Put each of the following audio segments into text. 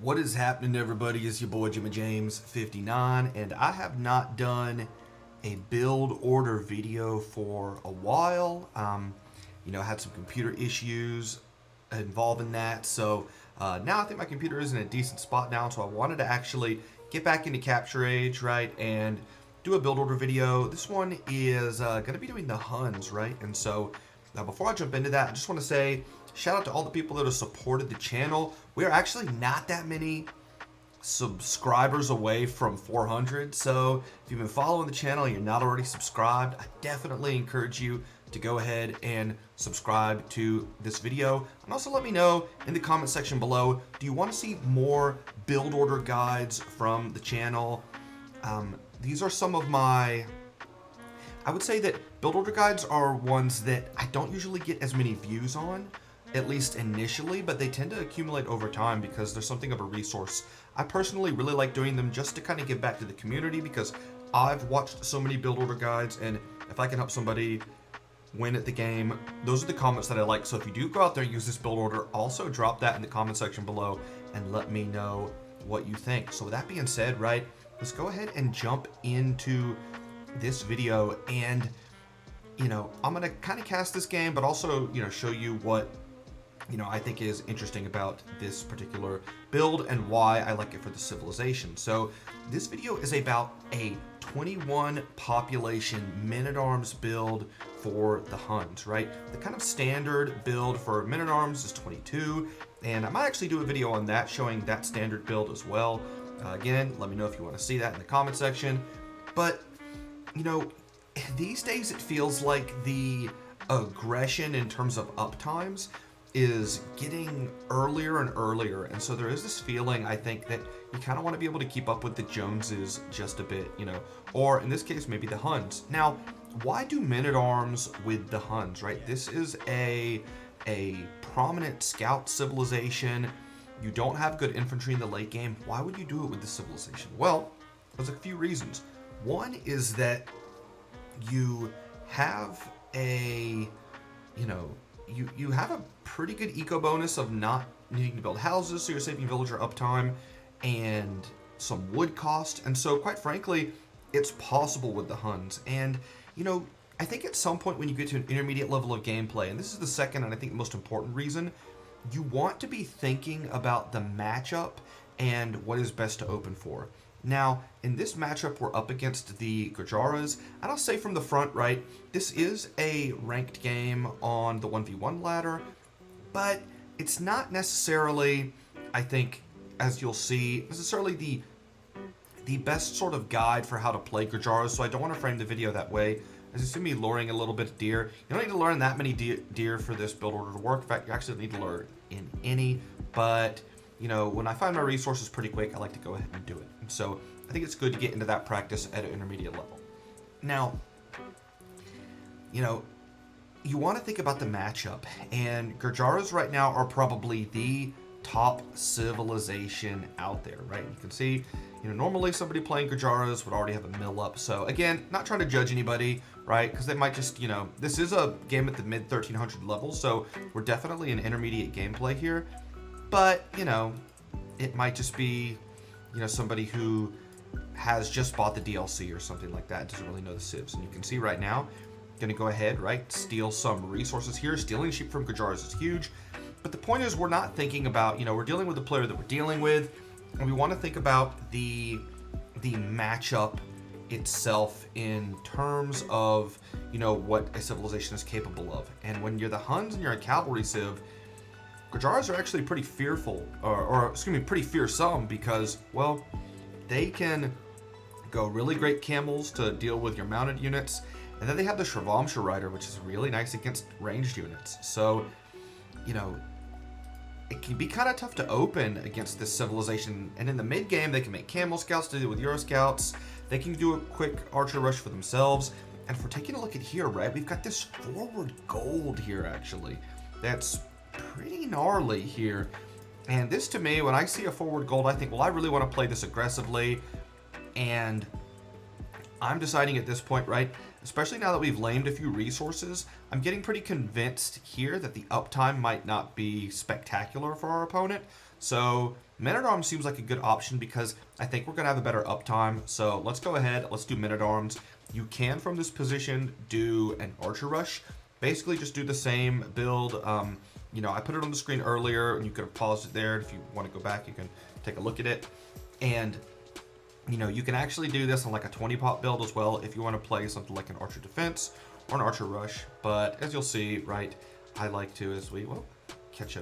What is happening, everybody? It's your boy Jimmy James 59, and I have not done a build order video for a while. I had some computer issues involving that, so now I think my computer is in a decent spot now. So I wanted to actually get back into Capture Age, right, and do a build order video. This one is going to be doing the Huns, right? And so before I jump into that, I just want to say shout out to all the people that have supported the channel. We are actually not that many subscribers away from 400. So if you've been following the channel and you're not already subscribed, I definitely encourage you to go ahead and subscribe to this video. And also let me know in the comment section below, do you want to see more build order guides from the channel? These are some of my... I would say that build order guides are ones that I don't usually get as many views on, at least initially, but they tend to accumulate over time because there's something of a resource. I personally really like doing them just to kind of give back to the community because I've watched so many build order guides, and if I can help somebody win at the game, those are the comments that I like. So if you do go out there and use this build order, also drop that in the comment section below and let me know what you think. So with that being said, right, let's go ahead and jump into this video. And I'm gonna kind of cast this game, but also show you what I think is interesting about this particular build and why I like it for the civilization. So this video is about a 21 population men-at-arms build for the Huns, right? The kind of standard build for men-at-arms is 22, and I might actually do a video on that showing that standard build as well. Again, let me know if you want to see that in the comment section. But these days it feels like the aggression in terms of uptimes is getting earlier and earlier, and so there is this feeling, I think, that you kind of want to be able to keep up with the Joneses just a bit, or in this case maybe the Huns. Now, why do men-at-arms with the Huns, right? This is a prominent scout civilization. You don't have good infantry in the late game. Why would you do it with this civilization? Well, there's a few reasons. One is that you have a you have a pretty good eco bonus of not needing to build houses, so you're saving villager uptime and some wood cost. And so, quite frankly, it's possible with the Huns. And, I think at some point when you get to an intermediate level of gameplay, and this is the second and I think the most important reason, you want to be thinking about the matchup and what is best to open for. Now, in this matchup, we're up against the Gujaras, and I'll say from the front, right, this is a ranked game on the 1v1 ladder, but it's not necessarily, I think, as you'll see, necessarily the best sort of guide for how to play Gujaras, so I don't want to frame the video that way. As you see me luring a little bit of deer, you don't need to learn that many deer for this build order to work. In fact, you actually need to learn in any, but when I find my resources pretty quick, I like to go ahead and do it. And so I think it's good to get into that practice at an intermediate level. Now, you want to think about the matchup, and Gujaras right now are probably the top civilization out there, right? You can see, normally somebody playing Gujaras would already have a mill up. So again, not trying to judge anybody, right? Because they might just, this is a game at the mid 1300 level, so we're definitely in intermediate gameplay here. But, it might just be, somebody who has just bought the DLC or something like that, doesn't really know the civs. And you can see right now, going to go ahead, right, steal some resources here. Stealing sheep from Gujaras is huge. But the point is, we're not thinking about, we're dealing with the player that we're dealing with, and we want to think about the matchup itself in terms of, what a civilization is capable of. And when you're the Huns and you're a cavalry civ, Gujaras are actually pretty fearful, pretty fearsome because, well, they can go really great camels to deal with your mounted units, and then they have the Shravamsha Rider, which is really nice against ranged units. So, it can be kind of tough to open against this civilization, and in the mid game, they can make camel scouts to deal with Euro scouts. They can do a quick archer rush for themselves, and if we're taking a look at here, right, we've got this forward gold here, actually. That's pretty gnarly here. And this, to me, when I see a forward gold, I think, well, I really want to play this aggressively. And I'm deciding at this point, right, especially now that we've lamed a few resources, I'm getting pretty convinced here that the uptime might not be spectacular for our opponent. So Men-at-Arms seems like a good option because I think we're going to have a better uptime. So let's go ahead. Let's do Men-at-Arms. You can, from this position, do an Archer Rush. Basically, just do the same build. You know, I put it on the screen earlier, and you could have paused it there. If you want to go back, you can take a look at it. And, you know, you can actually do this on like a 20-pot build as well if you want to play something like an Archer Defense or an Archer Rush. But as you'll see, right, I like to, as we, well, catch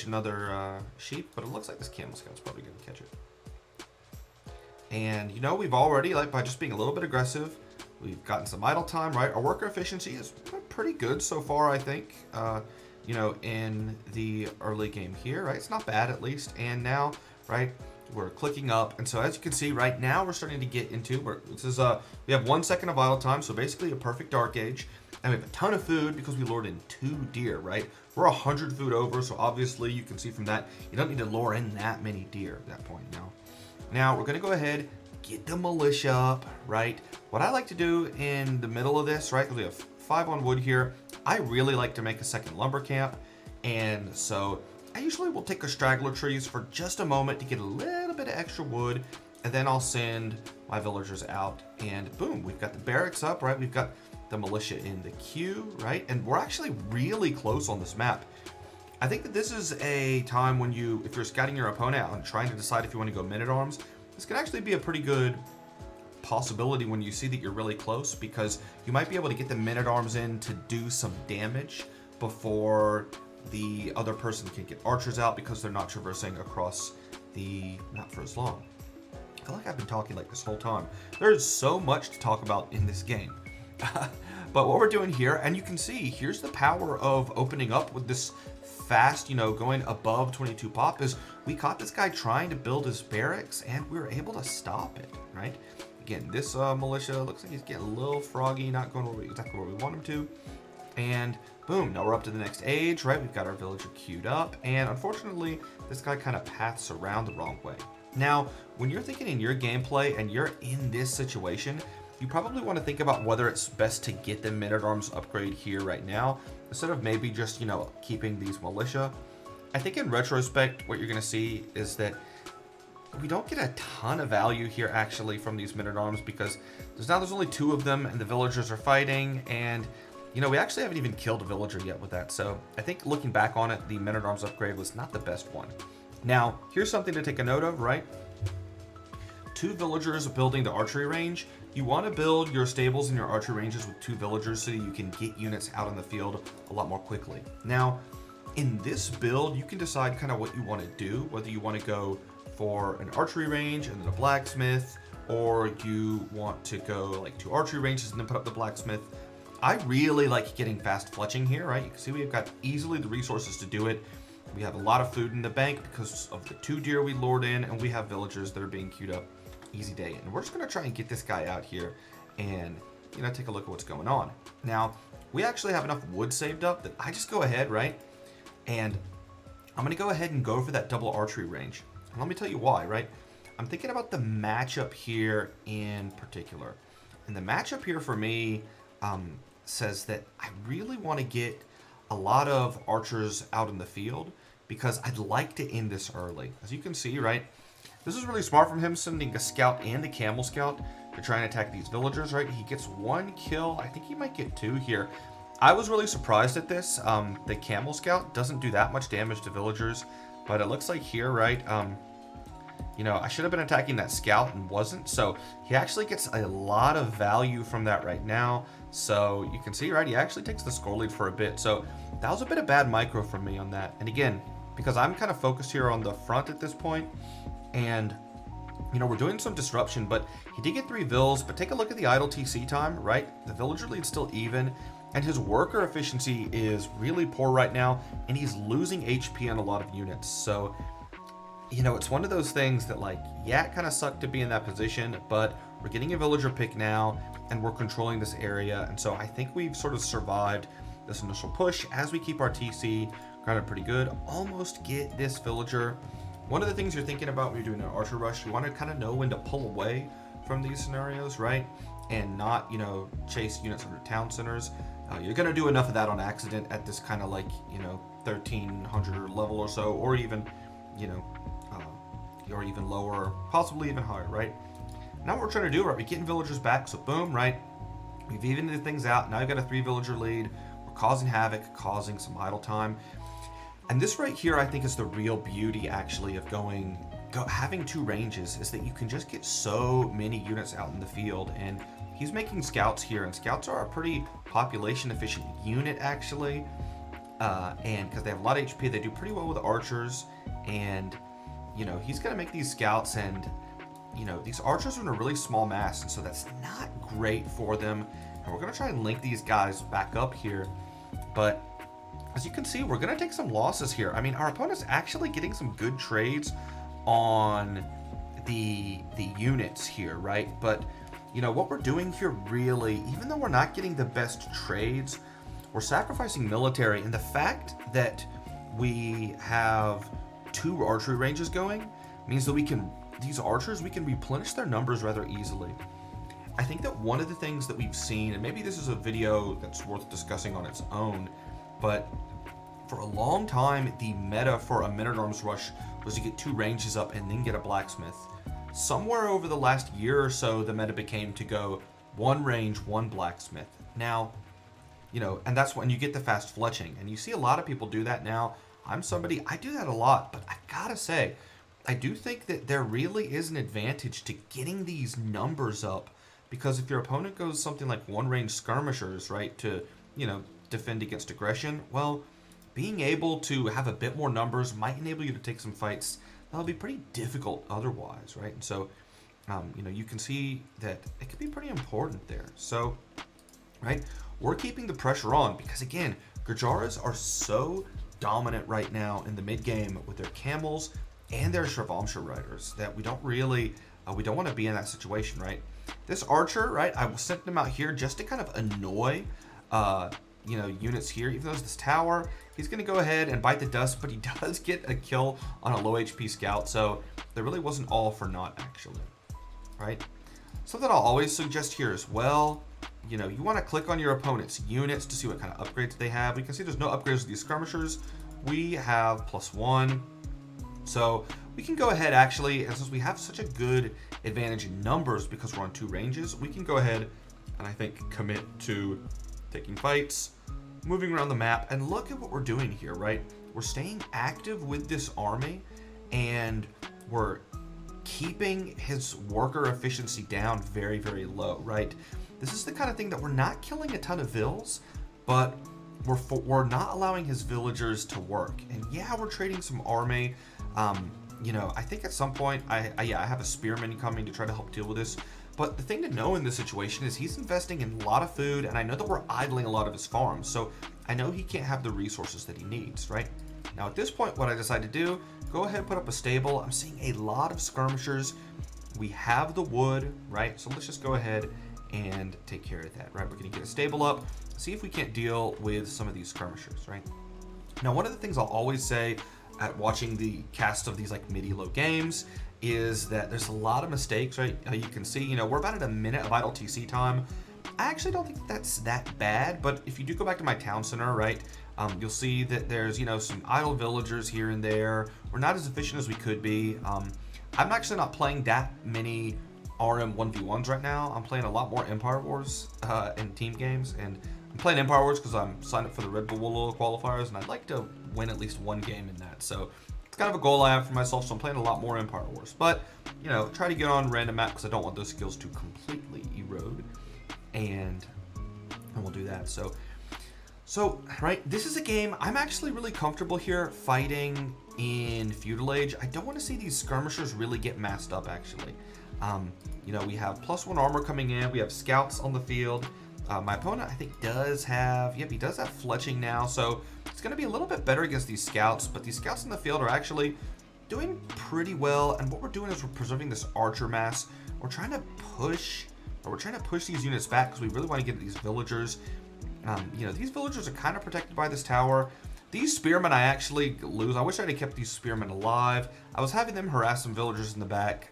another sheep, but it looks like this Camel Scout's probably going to catch it. And, you know, we've already, like, by just being a little bit aggressive, we've gotten some idle time, right? Our worker efficiency is pretty good so far, I think, you know, in the early game here, right? It's not bad, at least. And now, right, we're clicking up. And so as you can see, right now, we're starting to get into, we have 1 second of idle time, so basically a perfect Dark Age. And we have a ton of food because we lured in 2 deer, right? We're 100 food over, so obviously you can see from that, you don't need to lure in that many deer at that point now. Now, we're going to go ahead, get the militia up, right? What I like to do in the middle of this, right, because we have 5 on wood here, I really like to make a second lumber camp. And so I usually will take the straggler trees for just a moment to get a little bit of extra wood, and then I'll send my villagers out, and boom, we've got the barracks up, right? We've got the militia in the queue, right? And we're actually really close on this map. I think that this is a time when you, if you're scouting your opponent out and trying to decide if you want to go Men-at-Arms, this can actually be a pretty good possibility when you see that you're really close, because you might be able to get the Men-at-Arms in to do some damage before the other person can get archers out, because they're not traversing across the map for as long. I feel like I've been talking like this whole time. There's so much to talk about in this game. But what we're doing here, and you can see, here's the power of opening up with this fast, you know, going above 22 pop, is we caught this guy trying to build his barracks, and we were able to stop it, right? Again, this militia looks like he's getting a little froggy, not going exactly where we want him to. And boom, now we're up to the next age, right? We've got our villager queued up, and unfortunately, this guy kind of paths around the wrong way. Now, when you're thinking in your gameplay and you're in this situation, you probably want to think about whether it's best to get the Men-at-Arms upgrade here right now, instead of maybe just, you know, keeping these militia. I think in retrospect, what you're going to see is that we don't get a ton of value here actually from these Men-at-Arms, because there's only 2 of them and the villagers are fighting, and you know, we actually haven't even killed a villager yet with that. So I think looking back on it, the Men-at-Arms upgrade was not the best one. Now, here's something to take a note of, right? 2 villagers building the archery range. You want to build your stables and your archery ranges with 2 villagers so you can get units out in the field a lot more quickly. Now, in this build, you can decide kind of what you want to do, whether you want to go for an archery range and then a blacksmith, or you want to go like 2 archery ranges and then put up the blacksmith. I really like getting fast fletching here, right? You can see we've got easily the resources to do it. We have a lot of food in the bank because of the 2 deer we lured in, and we have villagers that are being queued up. Easy day. And we're just going to try and get this guy out here and, you know, take a look at what's going on. Now, we actually have enough wood saved up that I just go ahead, right? And I'm going to go ahead and go for that double archery range. And let me tell you why, right? I'm thinking about the matchup here in particular. And the matchup here for me says that I really want to get a lot of archers out in the field, because I'd like to end this early. As you can see, right? This is really smart from him, sending a scout and a camel scout to try and attack these villagers, right? He gets 1 kill. I think he might get 2 here. I was really surprised at this. The camel scout doesn't do that much damage to villagers, but it looks like here, right? You know, I should have been attacking that scout and wasn't. So he actually gets a lot of value from that right now. So you can see, right? He actually takes the score lead for a bit. So that was a bit of bad micro from me on that. And again, because I'm kind of focused here on the front at this point, and you know, we're doing some disruption, but he did get 3 vills. But take a look at the idle TC time, right? The villager lead's still even, and his worker efficiency is really poor right now, and he's losing HP on a lot of units. So, you know, it's one of those things that, like, yeah, it kind of sucked to be in that position, but we're getting a villager pick now, and we're controlling this area. And so I think we've sort of survived this initial push as we keep our TC grounded pretty good. Almost get this villager. One of the things you're thinking about when you're doing an archer rush, you want to kind of know when to pull away from these scenarios, right? And not, you know, chase units under town centers. You're going to do enough of that on accident at this kind of like, you know, 1300 level or so, or even, you know, or even lower, possibly even higher, right? Now what we're trying to do, right, we're getting villagers back, so boom, right? We've evened things out. Now you've got a 3-villager lead. We're causing havoc, causing some idle time. And this right here, I think, is the real beauty, actually, of having 2 ranges, is that you can just get so many units out in the field. And he's making scouts here, and scouts are a pretty population-efficient unit, actually. And because they have a lot of HP, they do pretty well with archers. And, you know, he's going to make these scouts, and, you know, these archers are in a really small mass, and so that's not great for them. And we're going to try and link these guys back up here. But as you can see, we're going to take some losses here. I mean, our opponent's actually getting some good trades on the units here, right? But, you know, what we're doing here really, even though we're not getting the best trades, we're sacrificing military. And the fact that we have 2 archery ranges going means that these archers, we can replenish their numbers rather easily. I think that one of the things that we've seen, and maybe this is a video that's worth discussing on its own, but for a long time, the meta for a men-at-arms rush was to get 2 ranges up and then get a blacksmith. Somewhere over the last year or so, the meta became to go 1 range, 1 blacksmith. Now, you know, and that's when you get the fast fletching, and you see a lot of people do that now. I do that a lot, but I gotta say, I do think that there really is an advantage to getting these numbers up, because if your opponent goes something like 1 range skirmishers, right, to, you know, defend against aggression, well, being able to have a bit more numbers might enable you to take some fights that'll be pretty difficult otherwise, right? And so, you know, you can see that it could be pretty important there. So, right, we're keeping the pressure on because, again, Gujaras are so dominant right now in the mid game with their camels and their Shravamsha riders that we don't really, we don't want to be in that situation, right? This archer, right, I sent him out here just to kind of annoy, you know, units here. Even though it's this tower, he's going to go ahead and bite the dust, but he does get a kill on a low HP scout, so there really wasn't all for naught, actually, right? Something I'll always suggest here as well, you know, you want to click on your opponent's units to see what kind of upgrades they have. We can see there's no upgrades with these skirmishers. We have +1, so we can go ahead, actually, and since we have such a good advantage in numbers because we're on 2 ranges, we can go ahead and I think commit to taking fights, moving around the map, and look at what we're doing here, right? We're staying active with this army, and we're keeping his worker efficiency down very, very low, right? This is the kind of thing that we're not killing a ton of vills, but we're not allowing his villagers to work. And yeah, we're trading some army. You know, I think at some point, I have a spearman coming to try to help deal with this. But the thing to know in this situation is he's investing in a lot of food, and I know that we're idling a lot of his farms, so I know he can't have the resources that he needs, right? Now at this point, what I decided to do, go ahead and put up a stable. I'm seeing a lot of skirmishers. We have the wood, right? So let's just go ahead and take care of that, right? We're gonna get a stable up, see if we can't deal with some of these skirmishers, right? Now, one of the things I'll always say at watching the cast of these like mid-elo games is that there's a lot of mistakes, right? You can see, you know, we're about at a minute of idle TC time. I actually don't think that's that bad, but if you do go back to my town center, right, you'll see that there's, you know, some idle villagers here and there. We're not as efficient as we could be. I'm actually not playing that many RM 1v1s right now. I'm playing a lot more Empire Wars and team games, and I'm playing Empire Wars because I'm signed up for the Red Bull qualifiers, and I'd like to win at least 1 game in that. So it's kind of a goal I have for myself, so I'm playing a lot more Empire Wars. But, you know, try to get on random map because I don't want those skills to completely erode, and we'll do that. So, right, this is a game I'm actually really comfortable here fighting in Feudal Age. I don't want to see these skirmishers really get massed up, actually. You know, we have +1 armor coming in. We have scouts on the field. My opponent, I think, does have, yep, he does have fletching now, so it's going to be a little bit better against these scouts, but these scouts in the field are actually doing pretty well, and what we're doing is we're preserving this archer mass. We're trying to push these units back because we really want to get these villagers. You know, these villagers are kind of protected by this tower. These spearmen I actually lose. I wish I'd have kept these spearmen alive. I was having them harass some villagers in the back.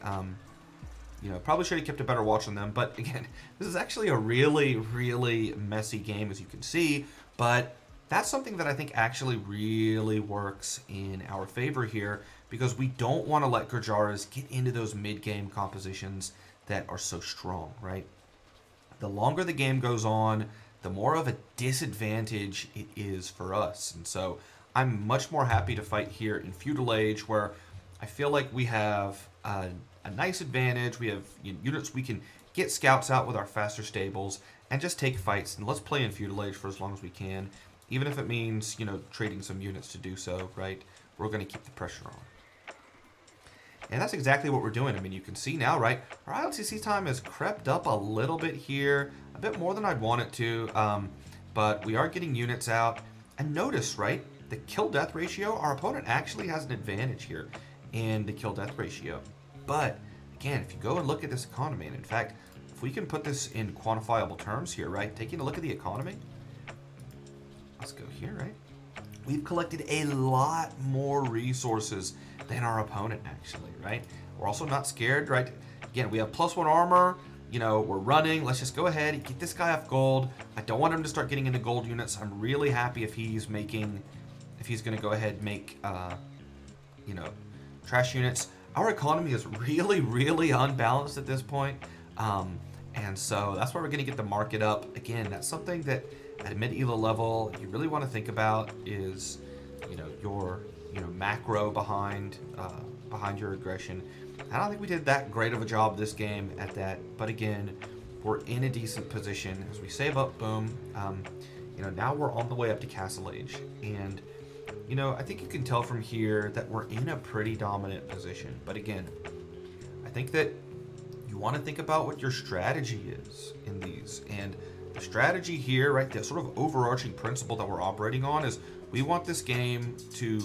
You know, probably should have kept a better watch on them. But again, this is actually a really, really messy game, as you can see. But that's something that I think actually really works in our favor here, because we don't want to let Gurjaras get into those mid-game compositions that are so strong, right? The longer the game goes on, the more of a disadvantage it is for us. And so I'm much more happy to fight here in Feudal Age, where I feel like we have a nice advantage. We have units we can get scouts out with our faster stables and just take fights. And let's play in Feudal Age for as long as we can, even if it means, trading some units to do so, right? We're going to keep the pressure on. And that's exactly what we're doing. I mean, you can see now, right? Our ILTC time has crept up a little bit here, a bit more than I'd want it to, but we are getting units out. And notice, right, the kill-death ratio, our opponent actually has an advantage here in the kill-death ratio. But, again, if you go and look at this economy, and in fact, if we can put this in quantifiable terms here, right, taking a look at the economy, let's go here, right? We've collected a lot more resources than our opponent, actually, right? We're also not scared, right? Again, we have +1 armor. We're running. Let's just go ahead and get this guy off gold. I don't want him to start getting into gold units. I'm really happy if he's going to go ahead and make, trash units. Our economy is really, really unbalanced at this point. And so that's why we're going to get the market up. Again, that's something that at a mid-elo level you really want to think about is, your macro behind your aggression. I don't think we did that great of a job this game at that, but again, we're in a decent position as we save up. Boom. Now we're on the way up to Castle Age, and I think you can tell from here that we're in a pretty dominant position. But again, I think that you want to think about what your strategy is in these, and the strategy here, right, the sort of overarching principle that we're operating on is we want this game to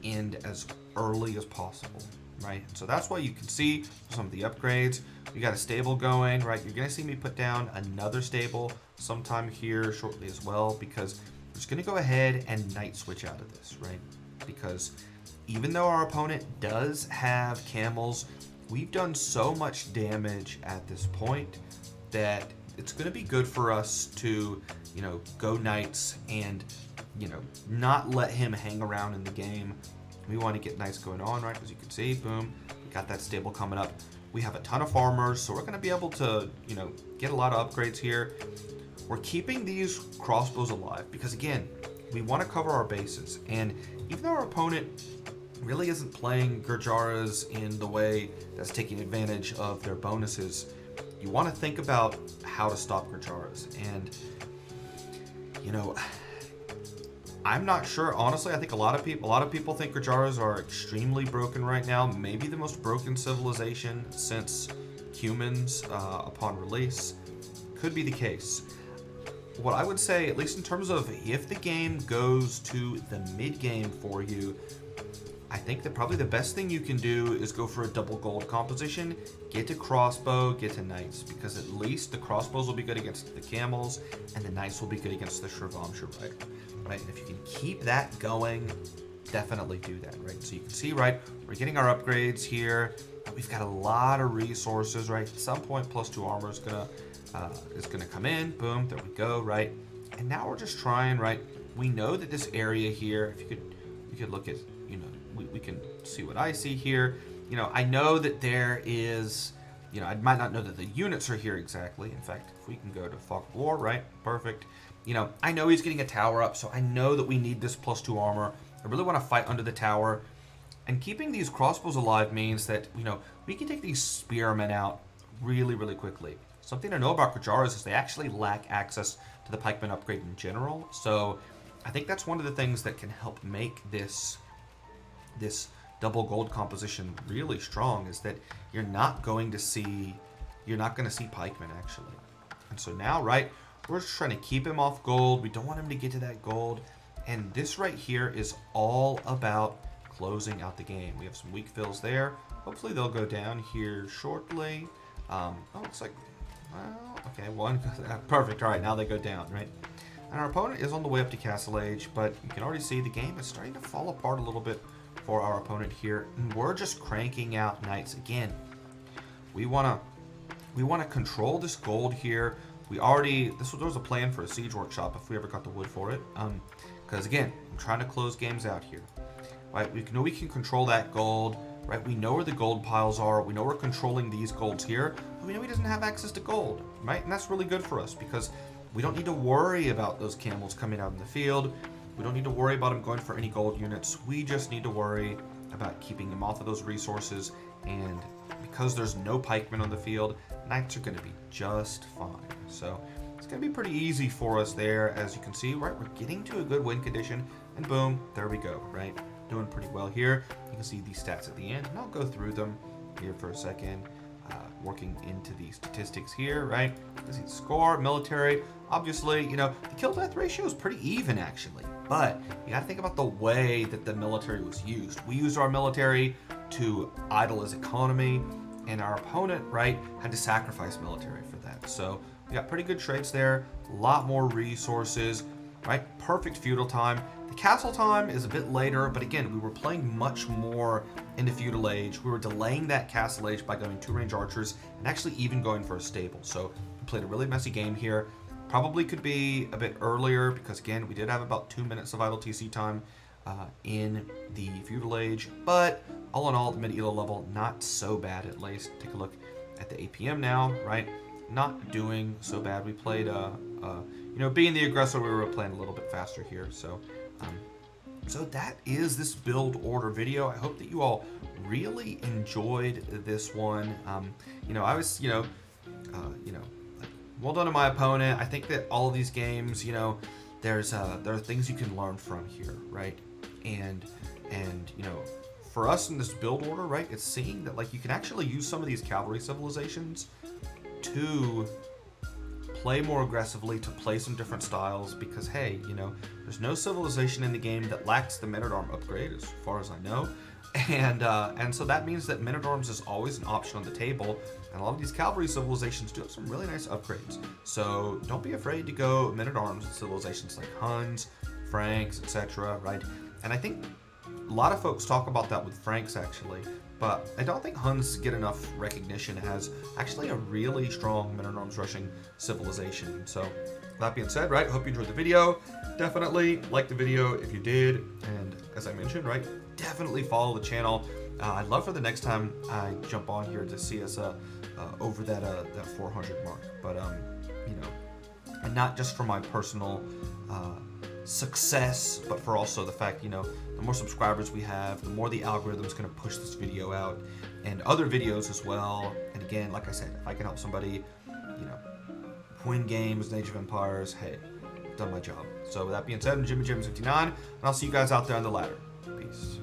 end as early as possible, right? So that's why you can see some of the upgrades. We got a stable going, right? You're going to see me put down another stable sometime here shortly as well, because we're just going to go ahead and night switch out of this, right? Because even though our opponent does have camels, we've done so much damage at this point that it's going to be good for us to, go knights and, not let him hang around in the game. We want to get knights going on, right? As you can see, boom, we got that stable coming up. We have a ton of farmers, so we're going to be able to, get a lot of upgrades here. We're keeping these crossbows alive because, again, we want to cover our bases. And even though our opponent really isn't playing Gurjaras in the way that's taking advantage of their bonuses, you want to think about how to stop Gurjaras. And, I'm not sure. Honestly, I think a lot of people think Gurjaras are extremely broken right now. Maybe the most broken civilization since humans upon release. Could be the case. What I would say, at least in terms of if the game goes to the mid-game for you, I think that probably the best thing you can do is go for a double gold composition, get to crossbow, get to knights, because at least the crossbows will be good against the camels, and the knights will be good against the Shravamsha, right? And if you can keep that going, definitely do that, right? So you can see, right, we're getting our upgrades here. We've got a lot of resources, right? At some point, +2 armor is gonna come in. Boom, there we go, right? And now we're just trying, right? We know that this area here, if you could look at, we can see what I see here. I know that there is, I might not know that the units are here exactly. In fact, if we can go to Fog of War, right? Perfect. I know he's getting a tower up, so I know that we need this +2 armor. I really want to fight under the tower. And keeping these crossbows alive means that, we can take these spearmen out really, really quickly. Something to know about Gurjaras is they actually lack access to the pikeman upgrade in general. So I think that's one of the things that can help make this double gold composition really strong, is that you're not going to see pikemen actually. And so now, right, we're just trying to keep him off gold. We don't want him to get to that gold. And this right here is all about closing out the game. We have some weak fills there. Hopefully they'll go down here shortly. Looks like, well, okay, one, perfect. All right, now they go down, right? And our opponent is on the way up to Castle Age, but you can already see the game is starting to fall apart a little bit for our opponent here. And we're just cranking out knights again. We want to control this gold here. There was a plan for a siege workshop if we ever got the wood for it. Because again, I'm trying to close games out here. right? We know we can control that gold, right? We know where the gold piles are. We know we're controlling these golds here. But we know he doesn't have access to gold, right? And that's really good for us because we don't need to worry about those camels coming out in the field. We don't need to worry about him going for any gold units. We just need to worry about keeping him off of those resources. And because there's no pikemen on the field, knights are going to be just fine. So it's going to be pretty easy for us there. As you can see, right, we're getting to a good win condition, and boom, there we go, right? Doing pretty well here. You can see these stats at the end, and I'll go through them here for a second. Working into the statistics here, right? You can see the score, military. Obviously, you know, the kill death ratio is pretty even actually, but you got to think about the way that the military was used. We used our military to idle as economy, and our opponent, right, had to sacrifice military for that. So we got pretty good trades there, a lot more resources, right? Perfect feudal time. The castle time is a bit later, but again, we were playing much more into feudal age. We were delaying that castle age by going 2-range archers and actually even going for a stable. So we played a really messy game here. Probably could be a bit earlier because again, we did have about 2 minutes of idle TC time in the feudal age, but all in all, the medieval level, not so bad at least. Take a look at the APM now, right? Not doing so bad. We played, you know, being the aggressor, we were playing a little bit faster here. So that is this build order video. I hope that you all really enjoyed this one. You know, I was, you know, well done to my opponent. I think that all of these games, you know, there are things you can learn from here, right? And you know, for us in this build order, right, it's seeing that like you can actually use some of these cavalry civilizations to play more aggressively, to play some different styles, because hey, you know, there's no civilization in the game that lacks the men-at-arms upgrade as far as I know, and so that means that men-at-arms is always an option on the table, and a lot of these cavalry civilizations do have some really nice upgrades. So don't be afraid to go men-at-arms with civilizations like Huns, Franks, etc., right? And I think a lot of folks talk about that with Franks actually, but I don't think Huns get enough recognition as actually a really strong men-at-arms rushing civilization. So that being said, right, I hope you enjoyed the video. Definitely like the video if you did, and as I mentioned, right, definitely follow the channel. I'd love for the next time I jump on here to see us over that 400 mark, but you know, and not just for my personal success, but for also the fact, you know, the more subscribers we have, the more the algorithm's going to push this video out and other videos as well. And again, like I said, if I can help somebody, you know, win games, Age of Empires, hey, I've done my job. So with that being said, I'm Jimmy James 59, and I'll see you guys out there on the ladder. Peace.